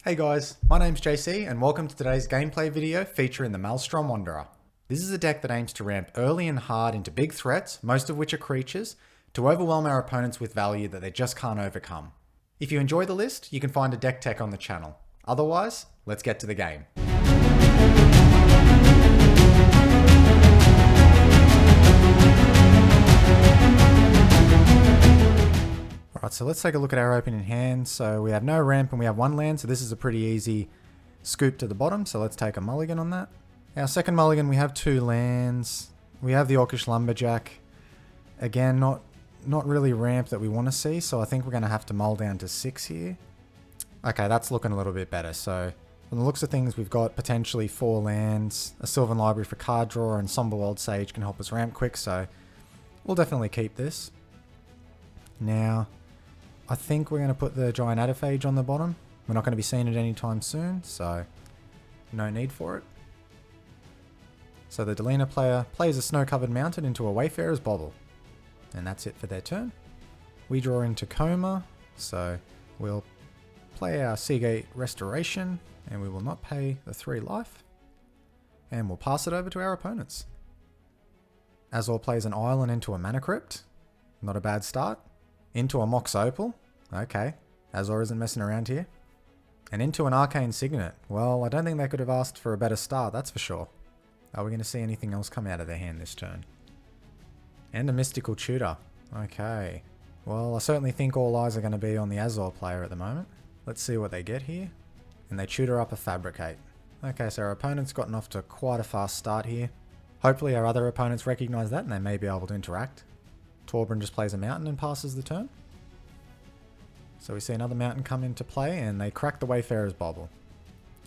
Hey guys, my name's JC and welcome to today's gameplay video featuring the Maelstrom Wanderer. This is a deck that aims to ramp early and hard into big threats, most of which are creatures, to overwhelm our opponents with value that they just can't overcome. If you enjoy the list, you can find a deck tech on the channel. Otherwise, let's get to the game. Alright, so let's take a look at our opening hand. So we have no ramp and we have one land, so this is a pretty easy scoop to the bottom. So let's take a mulligan on that. Our second mulligan, we have two lands. We have the Orcish Lumberjack. Again, not really ramp that we want to see, so I think we're going to have to mull down to 6 here. Okay, that's looking a little bit better. So from the looks of things, we've got potentially 4 lands, a Sylvan Library for card draw, and Somber World Sage can help us ramp quick, so we'll definitely keep this. Now, I think we're going to put the Giant Adaphage on the bottom. We're not going to be seeing it anytime soon, so no need for it. So the Delina player plays a Snow-Covered Mountain into a Wayfarer's Bauble. And that's it for their turn. We draw into Coma, so we'll play our Seagate Restoration, and we will not pay the 3 life. And we'll pass it over to our opponents. Azor plays an Island into a Mana Crypt. Not a bad start. Into a Mox Opal. Okay, Azor isn't messing around here. And into an Arcane Signet. Well, I don't think they could have asked for a better start, that's for sure. Are we going to see anything else come out of their hand this turn? And a Mystical Tutor. Okay. Well, I certainly think all eyes are going to be on the Azor player at the moment. Let's see what they get here. And they tutor up a Fabricate. Okay, so our opponent's gotten off to quite a fast start here. Hopefully our other opponents recognise that and they may be able to interact. Torbran just plays a mountain and passes the turn. So we see another mountain come into play and they crack the Wayfarer's Bauble.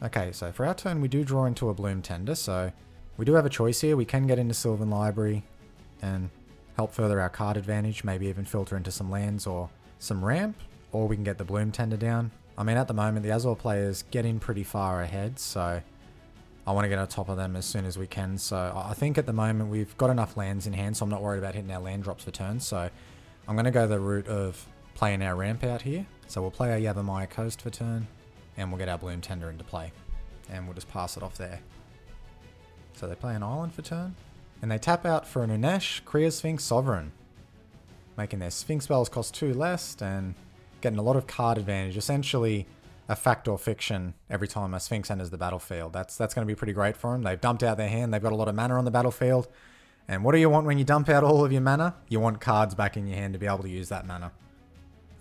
Okay, so for our turn we do draw into a Bloom Tender, so we do have a choice here. We can get into Sylvan Library and help further our card advantage, maybe even filter into some lands or some ramp, or we can get the Bloom Tender down. I mean, at the moment the Azor players get in pretty far ahead, so I want to get on top of them as soon as we can. So I think at the moment we've got enough lands in hand, so I'm not worried about hitting our land drops for turns. So I'm going to go the route of playing our ramp out here. So we'll play our Yavimaya Coast for turn, and we'll get our Bloom Tender into play. And we'll just pass it off there. So they play an island for turn, and they tap out for an Unesh, Kriyas Sphinx Sovereign, making their Sphinx spells cost 2 less, and getting a lot of card advantage. Essentially a fact or fiction every time a Sphinx enters the battlefield. That's going to be pretty great for them. They've dumped out their hand. They've got a lot of mana on the battlefield. And what do you want when you dump out all of your mana? You want cards back in your hand to be able to use that mana.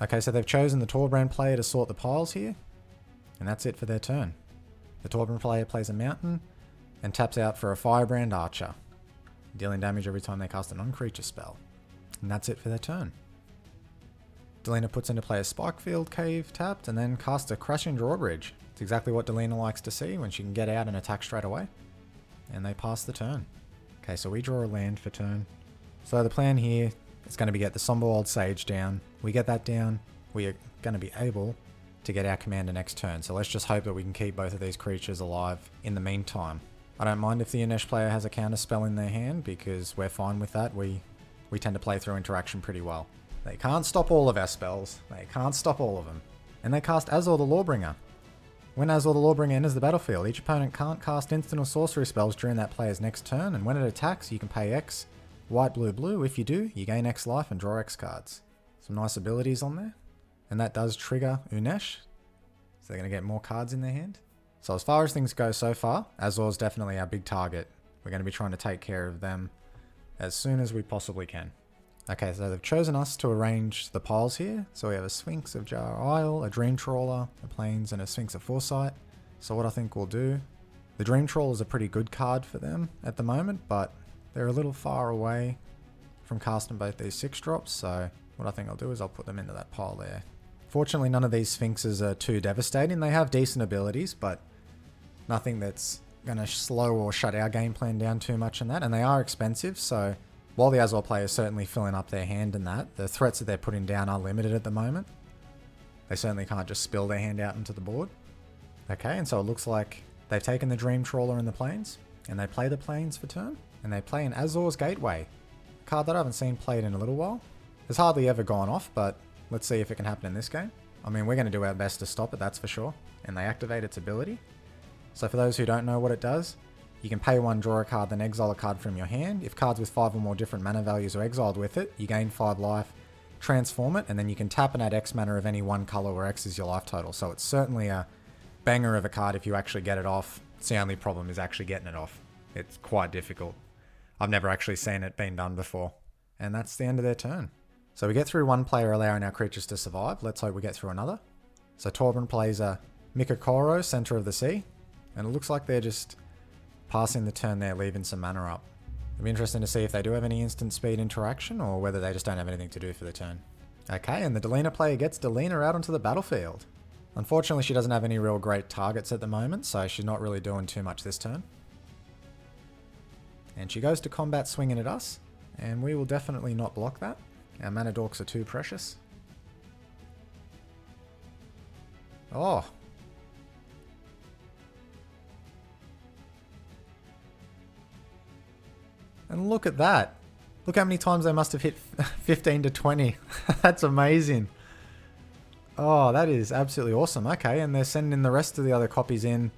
Okay, so they've chosen the Torbran player to sort the piles here. And that's it for their turn. The Torbran player plays a mountain and taps out for a Firebrand Archer, dealing damage every time they cast a non-creature spell. And that's it for their turn. Delina puts into play a Spikefield Cave tapped and then casts a Crashing Drawbridge. It's exactly what Delina likes to see when she can get out and attack straight away. And they pass the turn. Okay, so we draw a land for turn. So the plan here is going to be get the Somber World Sage down. We get that down, we are going to be able to get our commander next turn. So let's just hope that we can keep both of these creatures alive in the meantime. I don't mind if the Unesh player has a counter spell in their hand because we're fine with that. We tend to play through interaction pretty well. They can't stop all of our spells. They can't stop all of them. And they cast Azor the Lawbringer. When Azor the Lawbringer enters the battlefield, each opponent can't cast instant or sorcery spells during that player's next turn, and when it attacks, you can pay X, white, blue, blue. If you do, you gain X life and draw X cards. Some nice abilities on there. And that does trigger Unesh, so they're going to get more cards in their hand. So as far as things go so far, Azor's definitely our big target. We're going to be trying to take care of them as soon as we possibly can. Okay, so they've chosen us to arrange the piles here. So we have a Sphinx of Jar Isle, a Dream Trawler, a Plains, and a Sphinx of Foresight. So what I think we'll do, the Dream Trawler is a pretty good card for them at the moment, but they're a little far away from casting both these 6-drops. So what I think I'll do is I'll put them into that pile there. Fortunately, none of these Sphinxes are too devastating. They have decent abilities, but nothing that's going to slow or shut our game plan down too much in that. And they are expensive, so while the Azor player is certainly filling up their hand in that, the threats that they're putting down are limited at the moment. They certainly can't just spill their hand out into the board. Okay, and so it looks like they've taken the Dream Trawler and the Plains, and they play the Plains for turn, and they play an Azor's Gateway, a card that I haven't seen played in a little while. It's hardly ever gone off, but let's see if it can happen in this game. I mean, we're going to do our best to stop it, that's for sure. And they activate its ability. So for those who don't know what it does, you can pay 1, draw a card, then exile a card from your hand. If cards with 5 or more different mana values are exiled with it, you gain 5 life, transform it, and then you can tap and add X mana of any one color where X is your life total. So it's certainly a banger of a card if you actually get it off. It's the only problem is actually getting it off. It's quite difficult. I've never actually seen it being done before. And that's the end of their turn. So we get through one player allowing our creatures to survive. Let's hope we get through another. So Torbran plays a Mikokoro, Center of the Sea. And it looks like they're just passing the turn there, leaving some mana up. It'll be interesting to see if they do have any instant speed interaction or whether they just don't have anything to do for the turn. Okay, and the Delina player gets Delina out onto the battlefield. Unfortunately, she doesn't have any real great targets at the moment, so she's not really doing too much this turn. And she goes to combat swinging at us, and we will definitely not block that. Our mana dorks are too precious. Oh. And look at that. Look how many times they must have hit 15 to 20. That's amazing. Oh, that is absolutely awesome. Okay, and they're sending the rest of the other copies in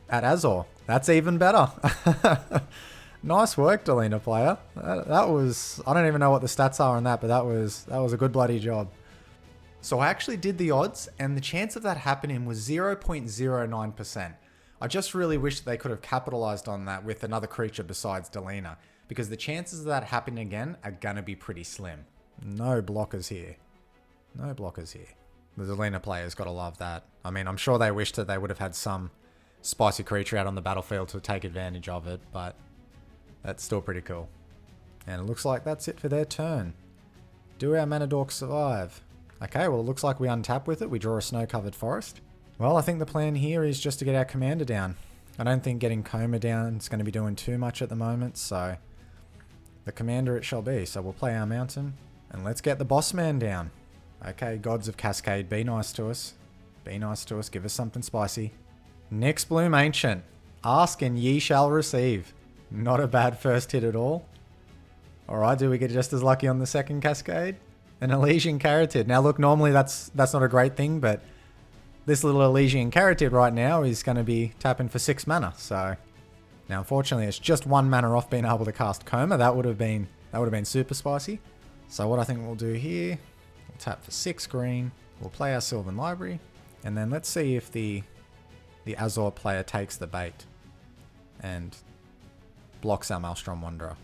at Azor. That's even better. Nice work, Delina player. That was... I don't even know what the stats are on that, but that was a good bloody job. So I actually did the odds, and the chance of that happening was 0.09%. I just really wish they could have capitalized on that with another creature besides Delina, because the chances of that happening again are gonna be pretty slim. No blockers here. No blockers here. The Delina player's gotta love that. I mean, I'm sure they wish that they would have had some spicy creature out on the battlefield to take advantage of it, but that's still pretty cool. And it looks like that's it for their turn. Do our mana dorks survive? Okay, well it looks like we untap with it. We draw a snow-covered forest. Well, I think the plan here is just to get our commander down. I don't think getting Coma down is going to be doing too much at the moment, so the commander it shall be. So we'll play our mountain, and let's get the boss man down. Okay, gods of Cascade, be nice to us. Be nice to us, give us something spicy. Nyx Bloom Ancient. Ask and ye shall receive. Not a bad first hit at all. Alright, do we get just as lucky on the second Cascade? An Elysian Caryatid. Now look, normally that's not a great thing, but this little Elysian Caryatid right now is going to be tapping for 6 mana, so... Now unfortunately it's just 1 mana off being able to cast Coma. That would have been super spicy. So what I think we'll do here, we'll tap for 6 green, we'll play our Sylvan Library, and then let's see if the Azor player takes the bait and blocks our Maelstrom Wanderer,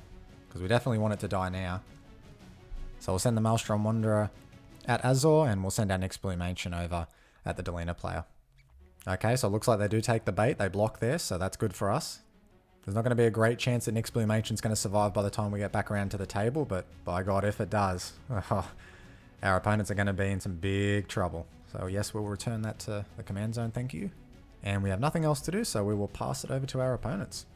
because we definitely want it to die now. So we'll send the Maelstrom Wanderer at Azor, and we'll send our Nyx Bloom Ancient over at the Delina player. Okay, so it looks like they do take the bait. They block there, so that's good for us. There's not going to be a great chance that Nyx Bloom Ancient's going to survive by the time we get back around to the table, but by God, if it does, our opponents are going to be in some big trouble. So yes, we'll return that to the command zone, thank you. And we have nothing else to do, so we will pass it over to our opponents.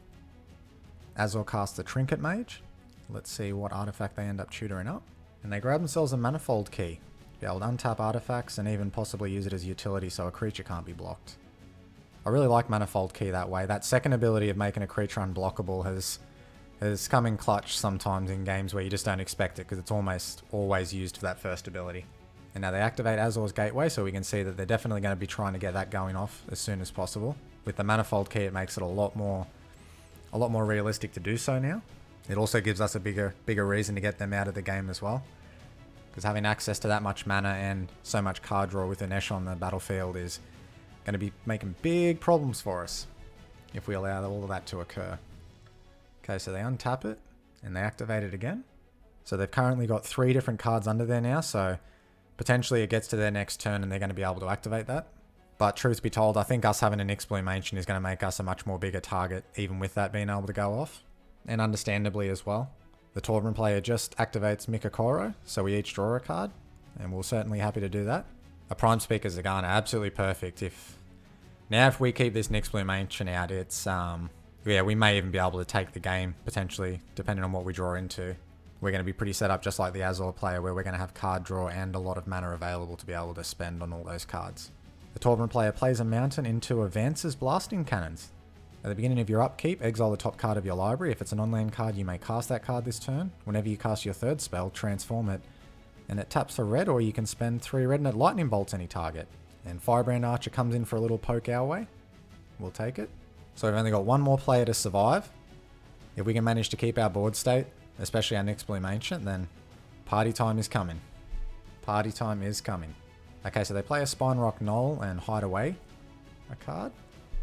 Azor casts the Trinket Mage. Let's see what artifact they end up tutoring up. And they grab themselves a Manifold Key. Be able to untap artifacts and even possibly use it as utility so a creature can't be blocked. I really like Manifold Key that way. That second ability of making a creature unblockable has come in clutch sometimes in games where you just don't expect it, because it's almost always used for that first ability. And now they activate Azor's Gateway, so we can see that they're definitely going to be trying to get that going off as soon as possible. With the Manifold Key, it makes it a lot more realistic to do so now. It also gives us a bigger reason to get them out of the game as well, because having access to that much mana and so much card draw with Anesh on the battlefield is going to be making big problems for us if we allow all of that to occur. Okay, so they untap it and they activate it again. So they've currently got 3 different cards under there now, so potentially it gets to their next turn and they're going to be able to activate that. But truth be told, I think us having a Nyx Bloom Ancient is going to make us a much more bigger target, even with that being able to go off. And understandably as well. The Torbran player just activates Mikokoro, so we each draw a card, and we're certainly happy to do that. A Prime Speaker Zagana, absolutely perfect. If we keep this Nyx Bloom Ancient out, it's yeah, we may even be able to take the game, potentially, depending on what we draw into. We're going to be pretty set up just like the Azor player, where we're going to have card draw and a lot of mana available to be able to spend on all those cards. The Torbran player plays a mountain into Avance's Blasting Cannons. At the beginning of your upkeep, exile the top card of your library. If it's an on-land card, you may cast that card this turn. Whenever you cast your third spell, transform it And it taps for red, or you can spend 3 red and it lightning bolts any target. And Firebrand Archer comes in for a little poke our way. We'll take it. So we've only got one more player to survive. If we can manage to keep our board state, especially our Nyx Bloom Ancient, then party time is coming. Party time is coming. Okay, so they play a Spine Rock Knoll and hide away a card.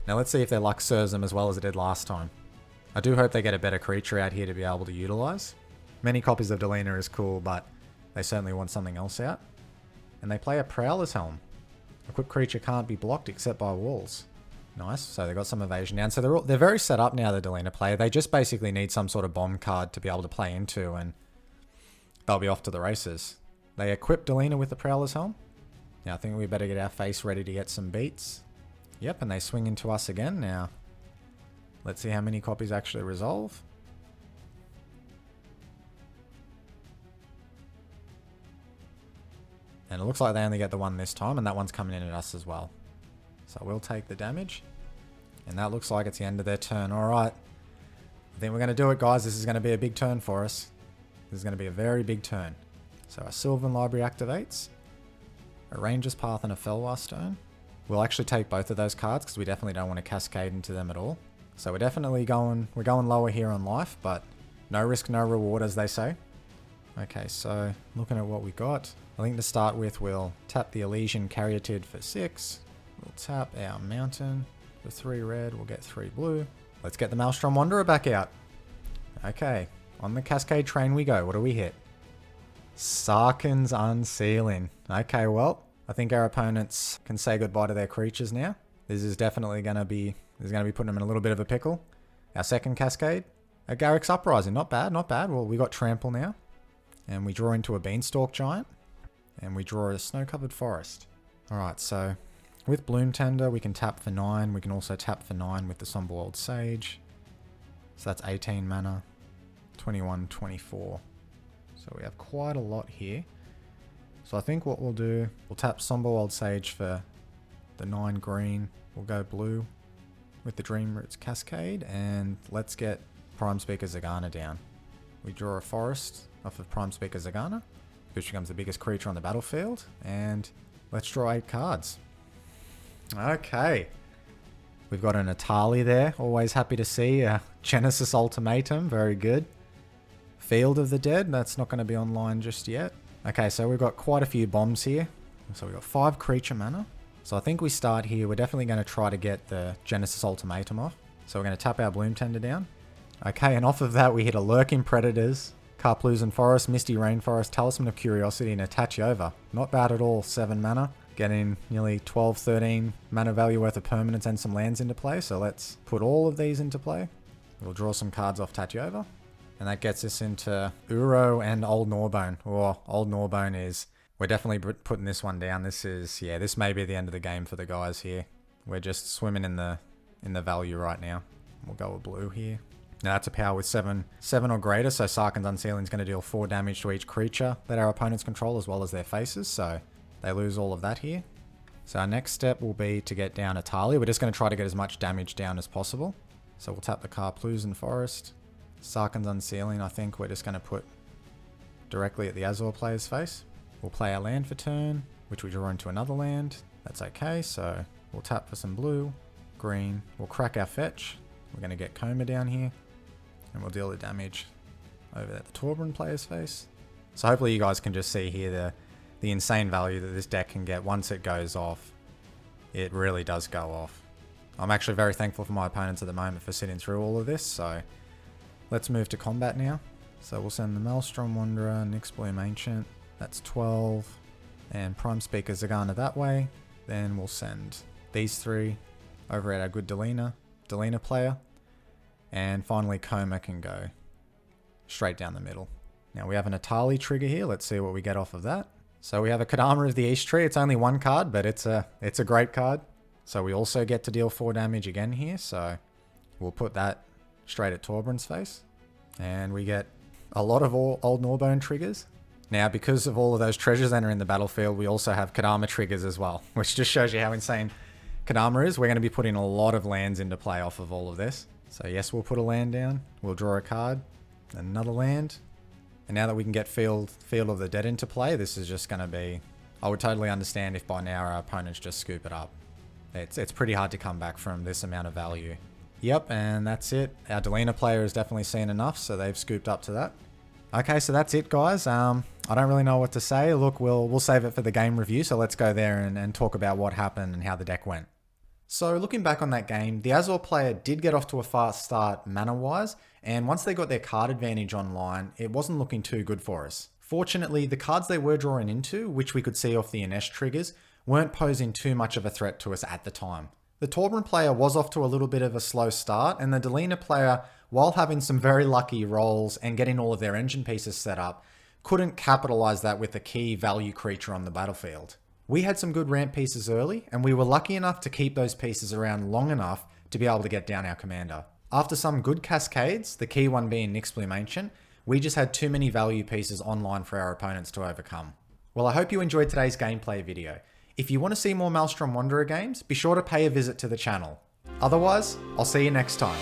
Now let's see if their luck serves them as well as it did last time. I do hope they get a better creature out here to be able to utilize. Many copies of Delina is cool, but they certainly want something else out. And they play a Prowler's Helm. Equipped creature can't be blocked except by walls. Nice, so they've got some evasion down. So they're very set up now, the Delina player. They just basically need some sort of bomb card to be able to play into, and they'll be off to the races. They equip Delina with the Prowler's Helm. Now I think we better get our face ready to get some beats. Yep, and they swing into us again. Now, let's see how many copies actually resolve. And it looks like they only get the one this time, and that one's coming in at us as well. So we'll take the damage. And that looks like it's the end of their turn. Alright. I think we're going to do it, guys. This is going to be a big turn for us. This is going to be a very big turn. So our Sylvan Library activates. A Ranger's Path and a Felwar Stone. We'll actually take both of those cards because we definitely don't want to cascade into them at all. So we're definitely going lower here on life, but no risk, no reward, as they say. Okay, so looking at what we got. I think to start with, we'll tap the Elysian Caryatid for 6. We'll tap our Mountain for 3 red. We'll get 3 blue. Let's get the Maelstrom Wanderer back out. Okay, on the Cascade train we go. What do we hit? Sarkhan's Unsealing. Okay, well, I think our opponents can say goodbye to their creatures now. This is definitely going to be putting them in a little bit of a pickle. Our second Cascade, a Garruk's Uprising. Not bad, not bad. Well, we got Trample now. And we draw into a Beanstalk Giant. And we draw a Snow-Covered Forest. Alright, so with Bloom Tender, we can tap for 9. We can also tap for 9 with the Somber Old Sage. So that's 18 mana. 21, 24. So we have quite a lot here. So I think what we'll do, we'll tap Somber Old Sage for the 9 green. We'll go blue with the Dream Roots Cascade. And let's get Prime Speaker Zagana down. We draw a forest off of Prime Speaker Zagana, which becomes the biggest creature on the battlefield. And let's draw 8 cards. Okay. We've got an Atali there. Always happy to see. Genesis Ultimatum. Very good. Field of the Dead. That's not going to be online just yet. Okay, so we've got quite a few bombs here. So we've got 5 creature mana. So I think we start here. We're definitely going to try to get the Genesis Ultimatum off. So we're going to tap our Bloom Tender down. Okay, and off of that we hit a Lurking Predators, Carplusan Forest, Misty Rainforest, Talisman of Curiosity, and a Tachyova. Not bad at all, 7 mana. Getting nearly 12, 13 mana value worth of permanents and some lands into play. So let's put all of these into play. We'll draw some cards off Tachyova. And that gets us into Uro and Old Gnawbone. Or Old Gnawbone is... We're definitely putting this one down. This is... Yeah, this may be the end of the game for the guys here. We're just swimming in the value right now. We'll go with blue here. Now that's a power with 7 or greater, so Sarkhan's Unsealing is going to deal 4 damage to each creature that our opponents control as well as their faces, so they lose all of that here. So our next step will be to get down Atali. We're just going to try to get as much damage down as possible. So we'll tap the Carplusan Forest. Sarkhan's Unsealing, I think we're just going to put directly at the Azor player's face. We'll play our land for turn, which we draw into another land. That's okay, so we'll tap for some blue, green. We'll crack our fetch. We're going to get Coma down here. And we'll deal the damage over at the Torbran player's face. So hopefully you guys can just see here the insane value that this deck can get once it goes off. It really does go off. I'm actually very thankful for my opponents at the moment for sitting through all of this. So let's move to combat now. So we'll send the Maelstrom Wanderer, Nyx Bloom Ancient. That's 12. And Prime Speaker Zagana that way. Then we'll send these 3 over at our good Delina player. And finally, Coma can go straight down the middle. Now we have an Atali trigger here. Let's see what we get off of that. So we have a Kodama of the East Tree. It's only 1 card, but it's a great card. So we also get to deal 4 damage again here. So we'll put that straight at Torbran's face. And we get a lot of Old Gnawbone triggers. Now, because of all of those treasures that are in the battlefield, we also have Kodama triggers as well, which just shows you how insane Kodama is. We're going to be putting a lot of lands into play off of all of this. So yes, we'll put a land down. We'll draw a card. Another land. And now that we can get Field of the Dead into play, this is just going to be... I would totally understand if by now our opponents just scoop it up. It's pretty hard to come back from this amount of value. Yep, and that's it. Our Delina player has definitely seen enough, so they've scooped up to that. Okay, so that's it, guys. I don't really know what to say. Look, we'll save it for the game review, so let's go there and talk about what happened and how the deck went. So looking back on that game, the Azor player did get off to a fast start mana-wise, and once they got their card advantage online, it wasn't looking too good for us. Fortunately, the cards they were drawing into, which we could see off the Inesh triggers, weren't posing too much of a threat to us at the time. The Torbran player was off to a little bit of a slow start, and the Delina player, while having some very lucky rolls and getting all of their engine pieces set up, couldn't capitalize that with a key value creature on the battlefield. We had some good ramp pieces early, and we were lucky enough to keep those pieces around long enough to be able to get down our commander. After some good cascades, the key one being Nyxbloom Ancient, we just had too many value pieces online for our opponents to overcome. Well, I hope you enjoyed today's gameplay video. If you want to see more Maelstrom Wanderer games, be sure to pay a visit to the channel. Otherwise, I'll see you next time.